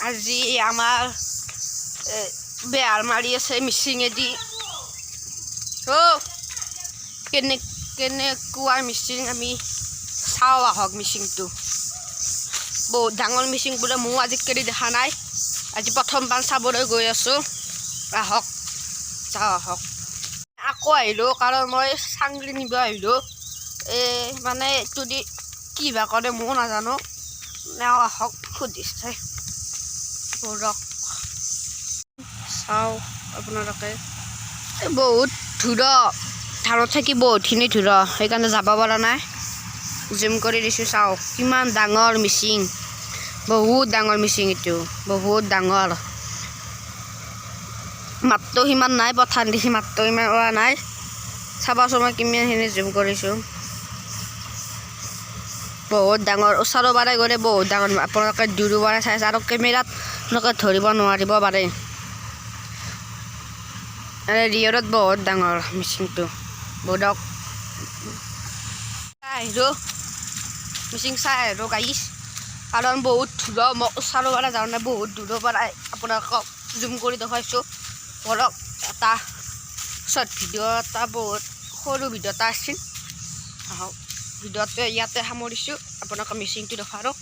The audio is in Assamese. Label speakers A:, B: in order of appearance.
A: আজি আমাৰ বেহাৰ মাৰি আছে মিচিঙেদি কেনেকুৱা মিচিং আমি চাওঁ আহক মিচিংটো বহুত ডাঙৰ মিচিং বোলে ময়ো আজিকালি দেখা নাই আজি প্ৰথমবাৰ চাবলৈ গৈ আছোঁ আহক চাওঁ আহক আকৌ আহিলোঁ কাৰণ মই চাংলি নিব আহিলোঁ মানে এইটো দি কিবা কৰে ময়ো নাজানো আহক সুধিছে ৰক চাওঁ আপোনালোকে বহুত ধূৰ ধানত থাকি বহুতখিনি ধূৰ সেইকাৰণে যাব পৰা নাই জুম কৰি দিছোঁ চাওঁ কিমান ডাঙৰ মিচিং বহুত ডাঙৰ মিচিং এইটো বহুত ডাঙৰ মাতটো সিমান নাই পথাৰ দেখি মাতটো ইমান ওলোৱা নাই চাবাচোন মই কিমানখিনি জুম কৰিছোঁ বহুত ডাঙৰ ওচৰৰ পাৰে গ'লে বহুত ডাঙৰ আপোনালোকে দূৰৰ পাৰে চাইছে আৰু কেমেৰাত এনেকৈ ধৰিব নোৱাৰিব পাৰে ৰিয়েলত বহুত ডাঙৰ মিচিংটো বহুত আহিলোঁ মিচিং চাই আহিলোঁ গাইছ কাৰণ বহুত ধূৰ মই ওচৰৰ পৰা যাওঁ নাই বহুত দূৰৰ পৰা আপোনালোকক জুম কৰি দেখুৱাইছোঁ ধৰক এটা শ্বৰ্ট ভিডিঅ' এটা বহুত সৰু ভিডিঅ' এটা আছিল আহক ভিডিঅ'টো ইয়াতে সামৰিছোঁ আপোনালোকক মিচিংটো দেখুৱাওঁ